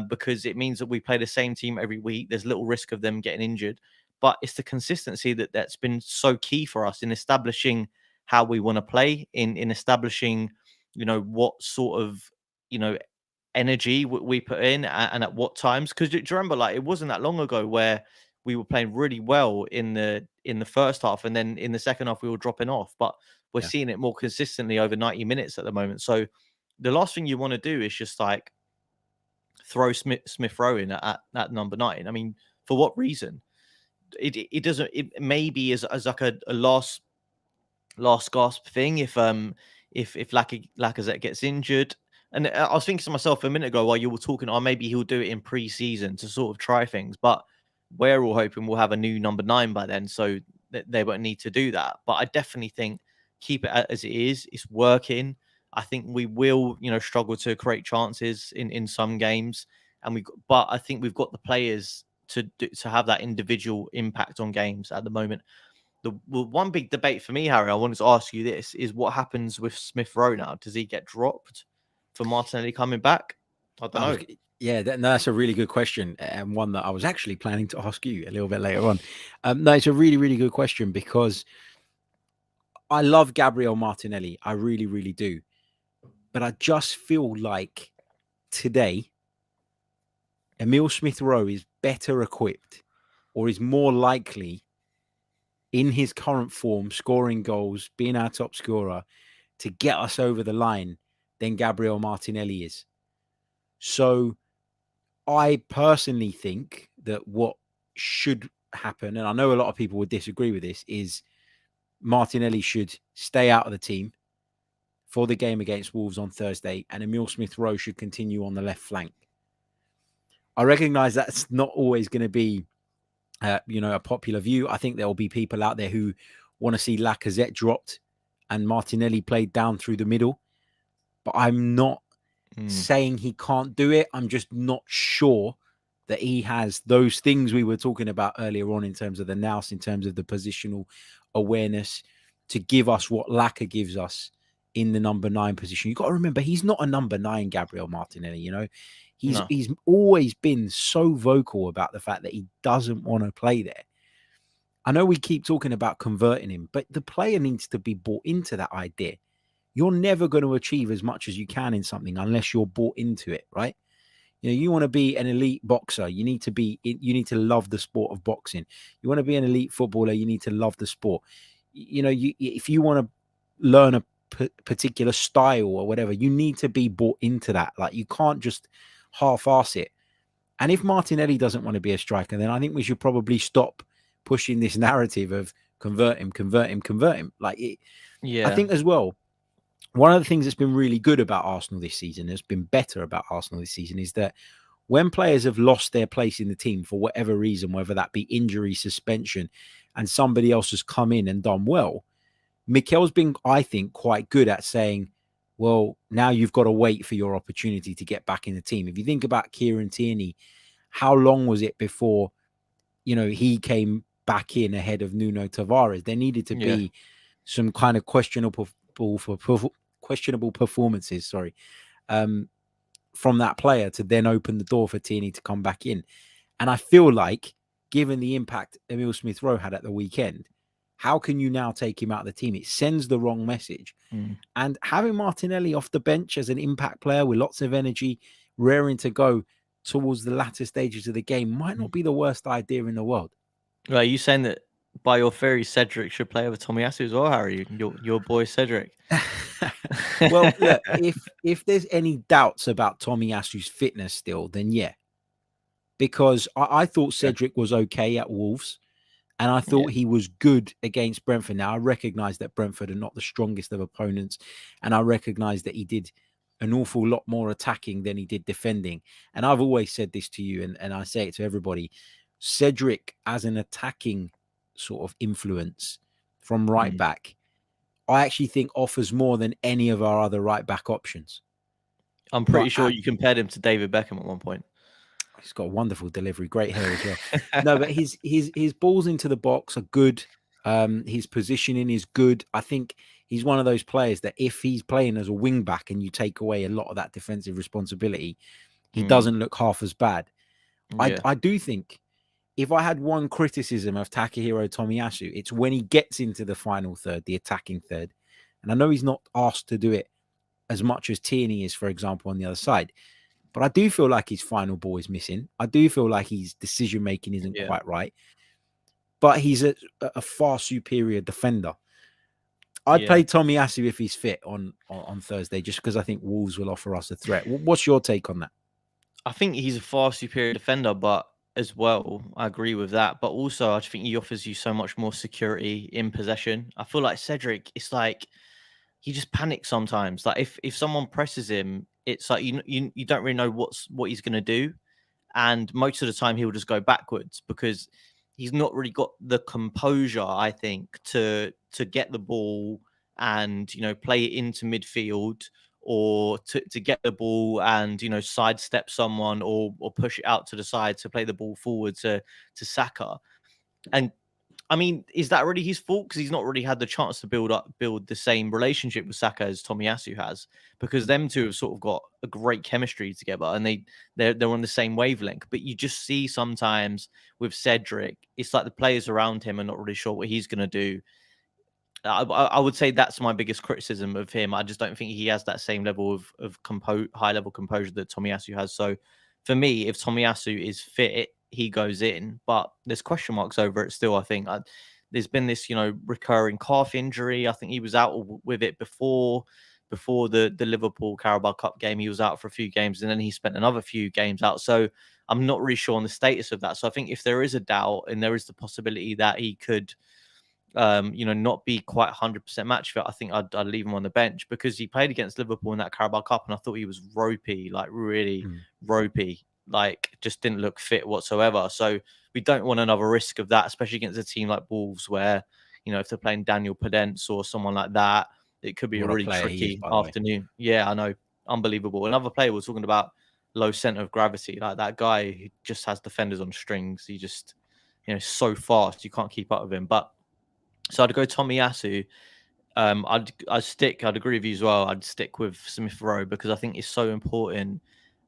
D: because it means that we play the same team every week. There's little risk of them getting injured, but it's the consistency that's been so key for us in establishing how we want to play, in establishing, what sort of, energy we put in and at what times. Because do you remember, like, it wasn't that long ago where we were playing really well in the first half, and then in the second half we were dropping off. But we're seeing it more consistently over 90 minutes at the moment. So the last thing you want to do is just like throw Smith Rowe in at number 9. I mean, for what reason? it doesn't. It maybe as like a last gasp thing if Lacazette gets injured. And I was thinking to myself a minute ago while you were talking, oh, maybe he'll do it in pre-season to sort of try things. But we're all hoping we'll have a new number 9 by then, so they won't need to do that. But I definitely think keep it as it is. It's working. I think we will, struggle to create chances in some games, but I think we've got the players to have that individual impact on games at the moment. The one big debate for me, Harry, I wanted to ask you this, is what happens with Smith Rowe now? Does he get dropped for Martinelli coming back? I don't know.
C: That's a really good question, and one that I was actually planning to ask you a little bit later on. No, it's a really, really good question because I love Gabriel Martinelli. I really, really do. But I just feel like today, Emile Smith Rowe is better equipped or is more likely in his current form, scoring goals, being our top scorer, to get us over the line than Gabriel Martinelli is. So I personally think that what should happen, and I know a lot of people would disagree with this, is Martinelli should stay out of the team for the game against Wolves on Thursday, and Emile Smith Rowe should continue on the left flank. I recognize that's not always going to be a popular view. I think there will be people out there who want to see Lacazette dropped and Martinelli played down through the middle. But I'm not saying he can't do it. I'm just not sure that he has those things we were talking about earlier on in terms of the nous, in terms of the positional awareness to give us what Lacazette gives us in the number 9 position. You've got to remember, he's not a number 9, Gabriel Martinelli, He's always been so vocal about the fact that he doesn't want to play there. I know we keep talking about converting him, but the player needs to be bought into that idea. You're never going to achieve as much as you can in something unless you're bought into it, right? You want to be an elite boxer. You need to love the sport of boxing. You want to be an elite footballer. You need to love the sport. If you want to learn a particular style or whatever, you need to be bought into that. Like, you can't just half-ass it. And if Martinelli doesn't want to be a striker, then I think we should probably stop pushing this narrative of convert him. I think as well, one of the things that's been really good about Arsenal this season, has been better about Arsenal this season, is that when players have lost their place in the team for whatever reason, whether that be injury, suspension, and somebody else has come in and done well, Mikel's been, I think, quite good at saying, well, now you've got to wait for your opportunity to get back in the team. If you think about Kieran Tierney, how long was it before, he came back in ahead of Nuno Tavares? There needed to be some kind of questionable performances, from that player to then open the door for Tierney to come back in. And I feel like, given the impact Emile Smith Rowe had at the weekend, how can you now take him out of the team? It sends the wrong message. And having Martinelli off the bench as an impact player with lots of energy, raring to go towards the latter stages of the game might not be the worst idea in the world.
D: Are you saying that by your theory, Cedric should play over Tomiyasu as well, Harry? Your boy Cedric.
C: Well, look, if there's any doubts about Tomiyasu's fitness still, then yeah. Because I thought Cedric was okay at Wolves. And I thought he was good against Brentford. Now, I recognise that Brentford are not the strongest of opponents. And I recognise that he did an awful lot more attacking than he did defending. And I've always said this to you, and I say it to everybody. Cedric, as an attacking sort of influence from right back, I actually think offers more than any of our other right back options.
D: I'm pretty sure you compared him to David Beckham at one point.
C: He's got a wonderful delivery, great hair as well. No, but his balls into the box are good. His positioning is good. I think he's one of those players that if he's playing as a wing back and you take away a lot of that defensive responsibility, he doesn't look half as bad. I do think if I had one criticism of Takahiro Tomiyasu, it's when he gets into the final third, the attacking third. And I know he's not asked to do it as much as Tierney is, for example, on the other side. But I do feel like his final ball is missing. I do feel like his decision-making isn't quite right. But he's a far superior defender. I'd play Tomiyasu if he's fit on Thursday, just because I think Wolves will offer us a threat. What's your take on that?
D: I think he's a far superior defender, but as well. I agree with that. But also, I just think he offers you so much more security in possession. I feel like Cedric, it's like he just panics sometimes. Like if someone presses him, it's like you don't really know what he's going to do. And most of the time, he'll just go backwards because he's not really got the composure, I think, to get the ball and play it into midfield, or to get the ball and sidestep someone, or push it out to the side to play the ball forward to Saka. And I mean, is that really his fault? Because he's not really had the chance to build the same relationship with Saka as Tomiyasu has, because them two have sort of got a great chemistry together, and they're on the same wavelength. But you just see sometimes with Cedric, it's like the players around him are not really sure what he's going to do. I would say that's my biggest criticism of him. I just don't think he has that same level of high level composure that Tomiyasu has. So for me, if Tomiyasu is fit, he goes in, but there's question marks over it still. I think there's been this, recurring calf injury. I think he was out with it before the Liverpool Carabao Cup game. He was out for a few games, and then he spent another few games out. So I'm not really sure on the status of that. So I think if there is a doubt, and there is the possibility that he could not be quite 100% match fit, I think I'd leave him on the bench, because he played against Liverpool in that Carabao Cup, and I thought he was ropey, like really ropey, like just didn't look fit whatsoever. So we don't want another risk of that, especially against a team like Wolves, where if they're playing Daniel Podence or someone like that, it could be
C: What
D: a
C: a
D: really
C: player he is,
D: tricky
C: by the way.
D: afternoon. Yeah, I know, unbelievable. Another player we're talking about, low center of gravity, like that guy who just has defenders on strings. He just so fast, you can't keep up with him. But so I'd go Tomiyasu. I'd agree with you as well. I'd stick with Smith Rowe, because I think it's so important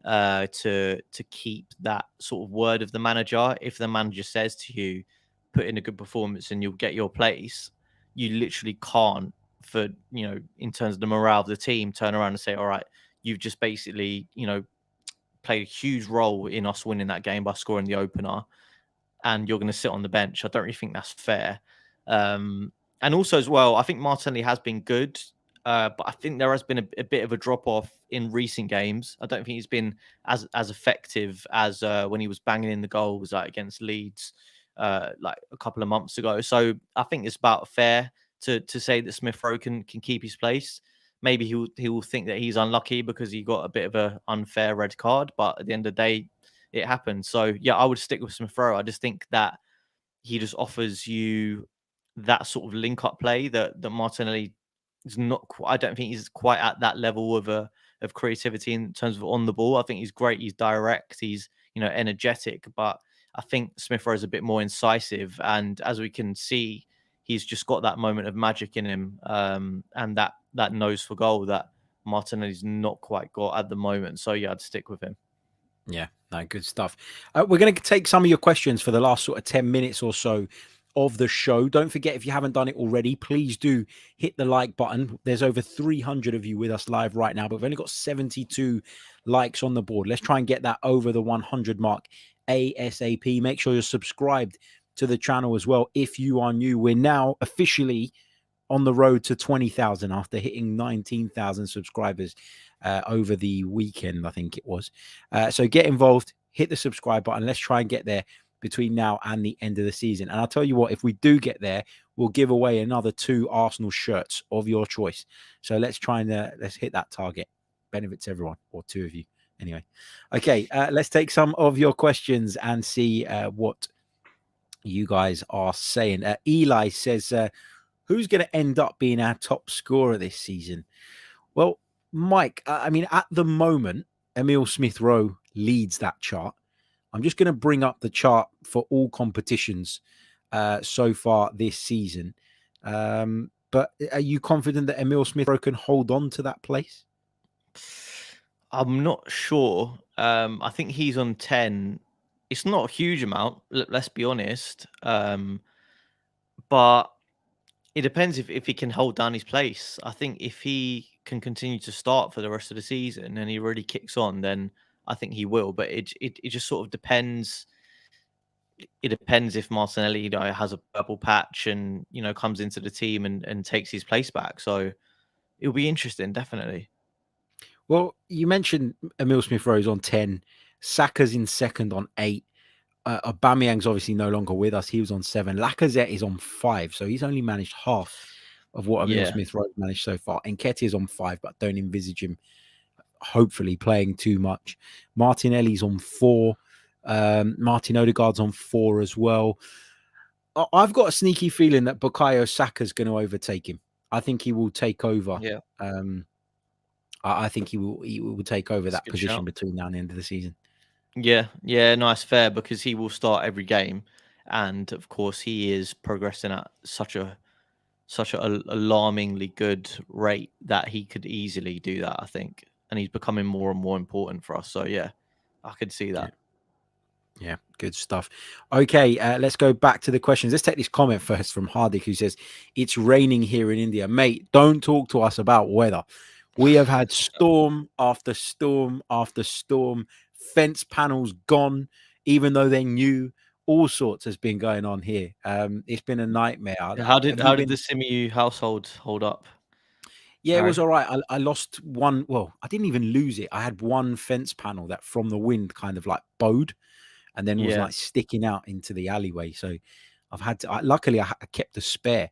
D: to keep that sort of word of the manager. If the manager says to you, put in a good performance and you'll get your place, you literally can't, for in terms of the morale of the team, turn around and say, all right, you've just basically played a huge role in us winning that game by scoring the opener, and you're going to sit on the bench. I don't really think that's fair. And also as well, I think Martinelli has been good, but I think there has been a bit of a drop off in recent games. I don't think he's been as effective as when he was banging in the goals, like against Leeds, like a couple of months ago. So I think it's about fair to say that Smith Rowe can keep his place. Maybe he will think that he's unlucky because he got a bit of an unfair red card, but at the end of the day, it happened. So yeah, I would stick with Smith Rowe. I just think that he just offers you that sort of link up play that Martinelli is not. I don't think he's quite at that level of creativity in terms of on the ball. I think he's great. He's direct. He's energetic. But I think Smith Rowe is a bit more incisive. And as we can see, he's just got that moment of magic in him, and that nose for goal that Martinelli's not quite got at the moment. So yeah, I'd stick with him.
C: Yeah, no, good stuff. We're going to take some of your questions for the last sort of 10 minutes or so of the show. Don't forget, if you haven't done it already, please do hit the like button. There's over 300 of you with us live right now, but we've only got 72 likes on the board. Let's try and get that over the 100 mark ASAP. Make sure you're subscribed to the channel as well. If you are new, we're now officially on the road to 20,000 after hitting 19,000 subscribers over the weekend, I think it was. So get involved, hit the subscribe button. Let's try and get there between now and the end of the season. And I'll tell you what, if we do get there, we'll give away another 2 Arsenal shirts of your choice. So let's try and let's hit that target. Benefits everyone, or 2 of you. Anyway, okay, let's take some of your questions and see what you guys are saying. Eli says, who's going to end up being our top scorer this season? Well, Mike, I mean, at the moment, Emile Smith-Rowe leads that chart. I'm just going to bring up the chart for all competitions so far this season. But are you confident that Emile Smith-Rowe can hold on to that place?
D: I'm not sure. I think he's on 10. It's not a huge amount, let's be honest. But it depends if he can hold down his place. I think if he can continue to start for the rest of the season and he really kicks on, then I think he will. But it just sort of depends. It depends if Martinelli, has a purple patch and comes into the team and takes his place back. So it'll be interesting, definitely.
C: Well, you mentioned Emile Smith-Rowe's on 10. Saka's in second on 8. Aubameyang's obviously no longer with us. He was on 7. Lacazette is on 5, so he's only managed half of what Emil Smith-Rowe managed so far. Nketiah is on 5, but don't envisage him hopefully playing too much. Martinelli's on 4. Martin Ødegaard's on 4 as well. I've got a sneaky feeling that Bukayo Saka's going to overtake him. I think he will take over.
D: Yeah.
C: I think he will take over that position
D: shout.
C: between now and the end of the season.
D: Yeah, nice, fair, because he will start every game, and of course he is progressing at such a alarmingly good rate that he could easily do that, I think, and he's becoming more and more important for us. So yeah, I could see that.
C: Yeah, good stuff. Okay, let's go back to the questions. Let's take this comment first from Hardik, who says, "It's raining here in India." Mate, don't talk to us about weather. We have had storm after storm after storm. Fence panels gone, even though they're new. All sorts has been going on here. It's been a nightmare.
D: How did the Symeou household hold up?
C: Yeah, Harry? It was all right. I lost one. Well, I didn't even lose it. I had one fence panel that from the wind kind of like bowed and then was like sticking out into the alleyway. So I've had to, luckily I kept a spare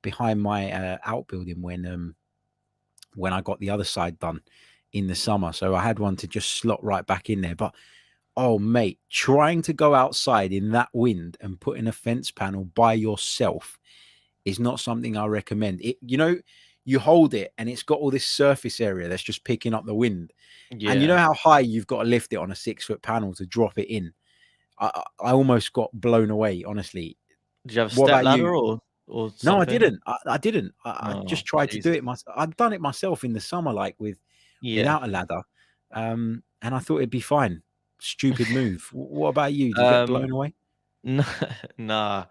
C: behind my outbuilding when I got the other side done in the summer. So I had one to just slot right back in there. But oh mate, trying to go outside in that wind and put in a fence panel by yourself is not something I recommend. It, you know, you hold it and it's got all this surface area that's just picking up the wind. Yeah. And you know how high you've got to lift it on a 6-foot panel to drop it in. I almost got blown away, honestly.
D: Did you have a step ladder or something?
C: No, I didn't. I didn't. I just tried to do it myself. I've done it myself in the summer, like without a ladder. And I thought it'd be fine. Stupid move. What about you? Did you get blown away?
D: Nah.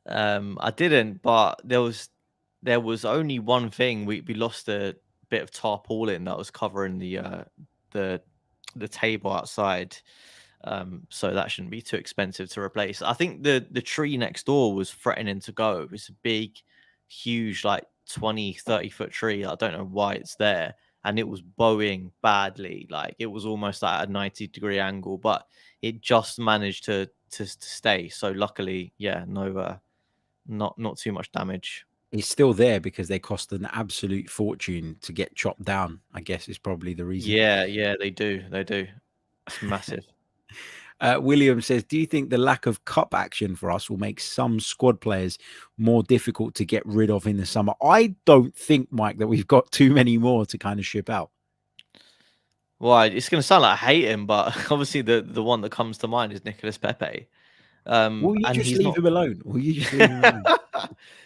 D: I didn't, but there was only one thing. We lost a bit of tarpaulin that was covering the table outside. So that shouldn't be too expensive to replace. I think the tree next door was threatening to go. It's a big, huge, like 20-30 foot tree. I don't know why it's there. And it was bowing badly. Like it was almost at a 90-degree angle, but it just managed to stay. So luckily, no, not too much damage.
C: It's still there because they cost an absolute fortune to get chopped down, I guess is probably the reason.
D: Yeah, they do. It's massive.
C: William says, do you think the lack of cup action for us will make some squad players more difficult to get rid of in the summer? I don't think, Mike, that we've got too many more to kind of ship out.
D: Well, it's going to sound like I hate him, but obviously the one that comes to mind is Nicolas Pepe.
C: Will you just leave him alone? Will you just leave him alone?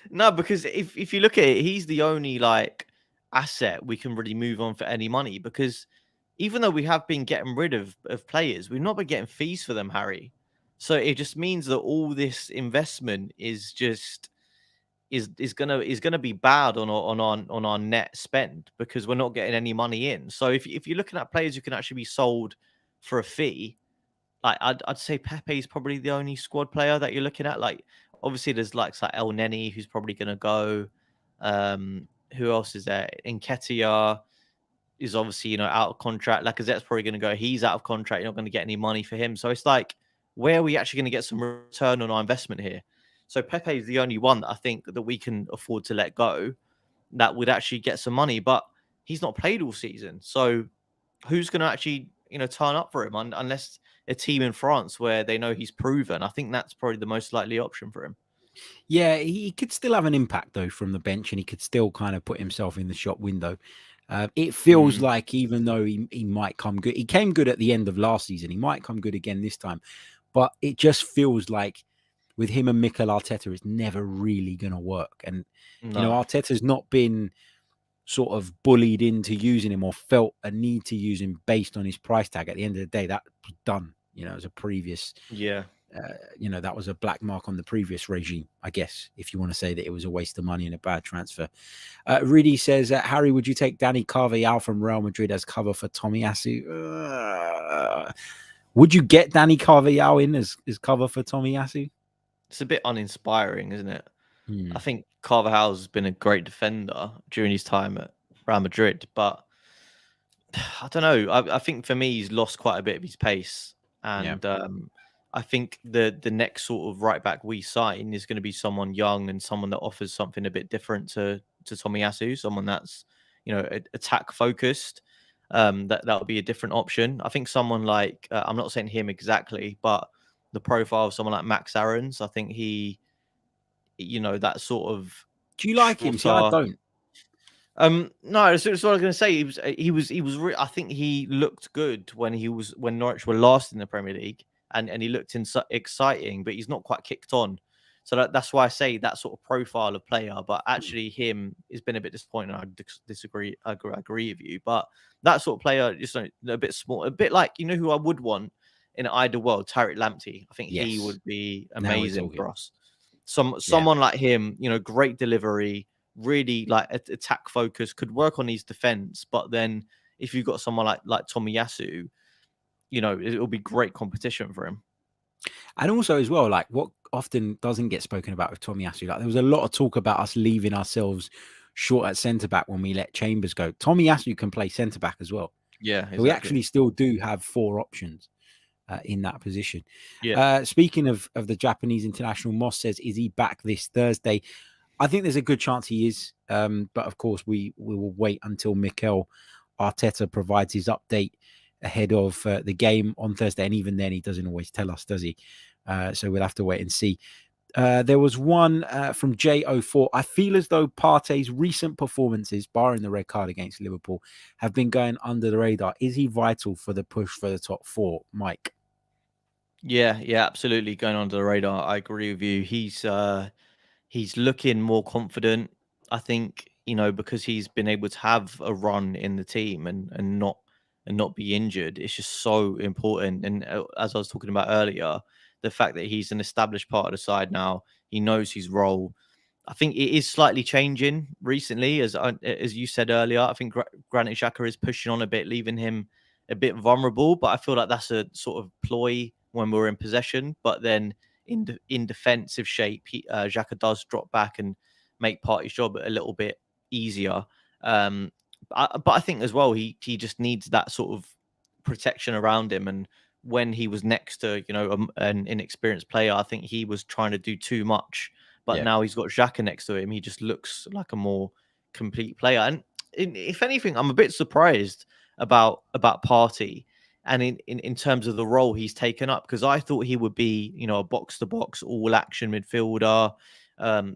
D: No, because if you look at it, he's the only like asset we can really move on for any money, because even though we have been getting rid of players, we've not been getting fees for them, Harry. So it just means that all this investment is gonna be bad on our net spend, because we're not getting any money in. So if you're looking at players who can actually be sold for a fee, like I'd say Pepe is probably the only squad player that you're looking at. Like obviously there's like El Neni who's probably gonna go. Who else is there? Nketiah is obviously, out of contract. Lacazette's probably going to go. He's out of contract. You're not going to get any money for him. So it's like, where are we actually going to get some return on our investment here? So Pepe is the only one that I think that we can afford to let go that would actually get some money, but he's not played all season. So who's going to actually, turn up for him unless a team in France where they know he's proven? I think that's probably the most likely option for him.
C: Yeah, he could still have an impact though from the bench, and he could still kind of put himself in the shop window. It feels like even though he might come good, he came good at the end of last season. He might come good again this time, but it just feels like with him and Mikel Arteta, it's never really going to work. And, Arteta's not been sort of bullied into using him or felt a need to use him based on his price tag. At the end of the day, that was done, as a previous, that was a black mark on the previous regime, I guess, if you want to say that it was a waste of money and a bad transfer. Rudy says, Harry, would you take Dani Carvajal from Real Madrid as cover for Tomiyasu? Would you get Dani Carvajal in as cover for Tomiyasu?
D: It's a bit uninspiring, isn't it? I think Carvajal's been a great defender during his time at Real Madrid, but I don't know. I think for me, he's lost quite a bit of his pace. And I think the next sort of right back we sign is going to be someone young and someone that offers something a bit different to Tomiyasu, someone that's, you know, attack focused. That'll be a different option. I think someone like I'm not saying him exactly, but the profile of someone like Max Aarons, I think he, you know, that sort of
C: Do you like him? See, I
D: shorter.
C: don't.
D: No, that's what I was going to say. I think he looked good when Norwich were last in the Premier League, and he looked exciting, but he's not quite kicked on. So that's why I say that sort of profile of player. But actually, him has been a bit disappointing. I disagree. I agree with you. But that sort of player, just a bit small, a bit like, you know, who I would want in an ideal world, Tariq Lamptey. I think he
C: Yes.
D: would be
C: Now we're
D: amazing
C: talking.
D: for us. Someone like him, you know, great delivery, really like attack focus, could work on his defense. But then if you've got someone like Tomiyasu, you know, it'll be great competition for him.
C: And also as well, like what often doesn't get spoken about with Tomiyasu, like there was a lot of talk about us leaving ourselves short at centre back when we let Chambers go. Tomiyasu can play centre back as well.
D: Yeah, exactly.
C: So we actually still do have 4 options in that position.
D: Yeah.
C: Speaking of the Japanese international, Moss says, is he back this Thursday? I think there's a good chance he is. But of course, we will wait until Mikel Arteta provides his update ahead of the game on Thursday. And even then, he doesn't always tell us, does he? So we'll have to wait and see. There was one from J04. I feel as though Partey's recent performances, barring the red card against Liverpool, have been going under the radar. Is he vital for the push for the top 4, Mike?
D: Yeah, absolutely going under the radar. I agree with you. He's looking more confident. I think, you know, because he's been able to have a run in the team and not be injured. It's just so important. And as I was talking about earlier, the fact that he's an established part of the side now, he knows his role. I think it is slightly changing recently, as you said earlier. I think Granit Xhaka is pushing on a bit, leaving him a bit vulnerable. But I feel like that's a sort of ploy when we're in possession. But then in defensive shape, Xhaka does drop back and make Partey's job a little bit easier. But I think as well, he just needs that sort of protection around him. And when he was next to, you know, an inexperienced player, I think he was trying to do too much. But now he's got Xhaka next to him. He just looks like a more complete player. And if anything, I'm a bit surprised about Partey and in terms of the role he's taken up, because I thought he would be, you know, a box to box, all action midfielder,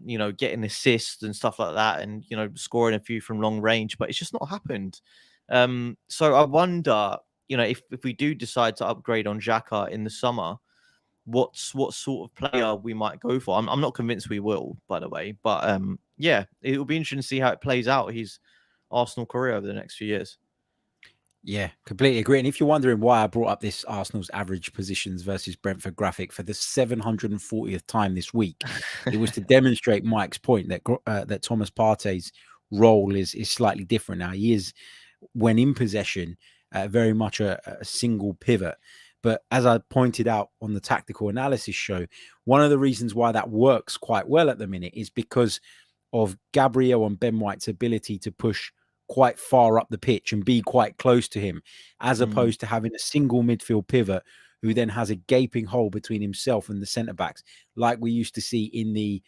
D: you know, getting assists and stuff like that, and, you know, scoring a few from long range. But it's just not happened. So I wonder, you know, if we do decide to upgrade on Xhaka in the summer, what sort of player we might go for. I'm not convinced we will, by the way, but yeah, it'll be interesting to see how it plays out his Arsenal career over the next few years.
C: Yeah, completely agree. And if you're wondering why I brought up this Arsenal's average positions versus Brentford graphic for the 740th time this week, it was to demonstrate Mike's point that that Thomas Partey's role is slightly different now. He is, when in possession, very much a single pivot. But as I pointed out on the tactical analysis show, one of the reasons why that works quite well at the minute is because of Gabriel and Ben White's ability to push quite far up the pitch and be quite close to him, as opposed to having a single midfield pivot who then has a gaping hole between himself and the centre backs, like we used to see in the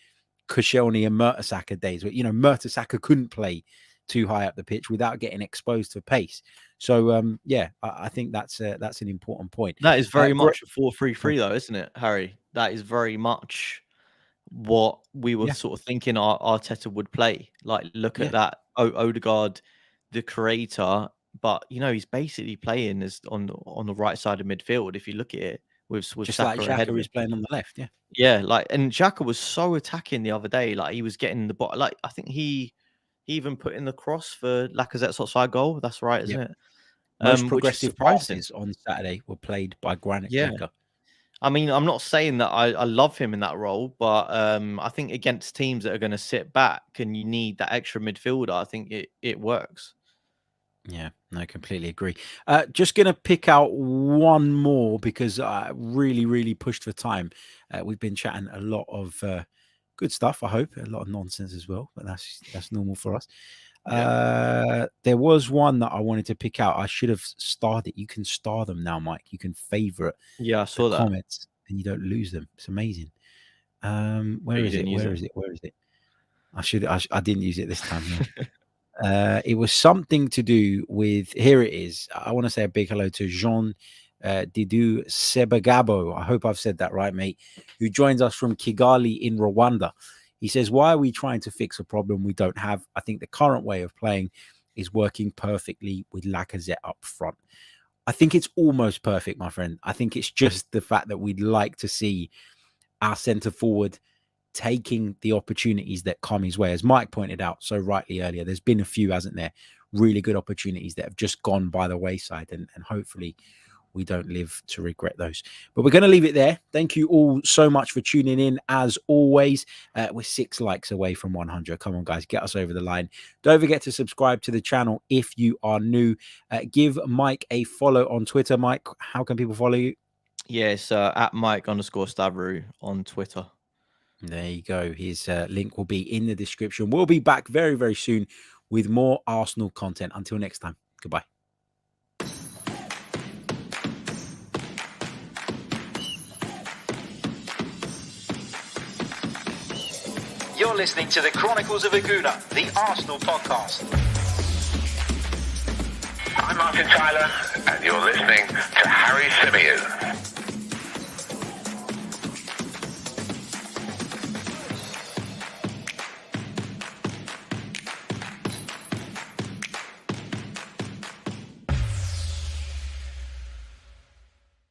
C: Koscielny and Mertesacker days, where, you know, Mertesacker couldn't play too high up the pitch without getting exposed to pace. So yeah, I think that's an important point.
D: That is very much a 4-3-3 though, isn't it, Harry? That is very much what we were sort of thinking Arteta would play. Like, look at that, Ødegaard, the creator, but, you know, he's basically playing as on the right side of midfield. If you look at it, with
C: just
D: Saka
C: like
D: ahead
C: Xhaka
D: of
C: is playing on the left,
D: like, and Xhaka was so attacking the other day. Like, he was getting the bot. Like, I think he even put in the cross for Lacazette's offside goal. That's right, isn't it?
C: Most
D: Which is
C: progressive
D: surprising.
C: passes on Saturday were played by Granit
D: Yeah.
C: Xhaka.
D: I mean, I'm not saying that I love him in that role, but I think against teams that are going to sit back and you need that extra midfielder, I think it works.
C: Yeah, no, completely agree. Just going to pick out one more because I really pushed for time. We've been chatting a lot of good stuff, I hope. A lot of nonsense as well, but that's normal for us. There was one that I wanted to pick out. I should have starred it. You can star them now, Mike. You can favorite
D: I saw that.
C: comments and you don't lose them. It's amazing. Where is it? Where is it? I didn't use it this time. No. It was something to do with, here it is. I want to say a big hello to Jean Didu Sebagabo. I hope I've said that right, mate, who joins us from Kigali in Rwanda. He says, why are we trying to fix a problem we don't have? I think the current way of playing is working perfectly with Lacazette up front. I think it's almost perfect, my friend. I think it's just the fact that we'd like to see our centre forward taking the opportunities that come his way. As Mike pointed out so rightly earlier, there's been a few, hasn't there? Really good opportunities that have just gone by the wayside, and hopefully we don't live to regret those. But we're going to leave it there. Thank you all so much for tuning in. As always, we're 6 likes away from 100. Come on, guys, get us over the line. Don't forget to subscribe to the channel if you are new. Give Mike a follow on Twitter. Mike, how can people follow you?
D: Yes, at Mike_Stavrou on Twitter.
C: There you go. His link will be in the description. We'll be back very, very soon with more Arsenal content. Until next time, goodbye.
A: You're listening to the Chronicles of Gooner, the Arsenal podcast.
B: I'm Martin Tyler, and you're listening to Harry Symeou.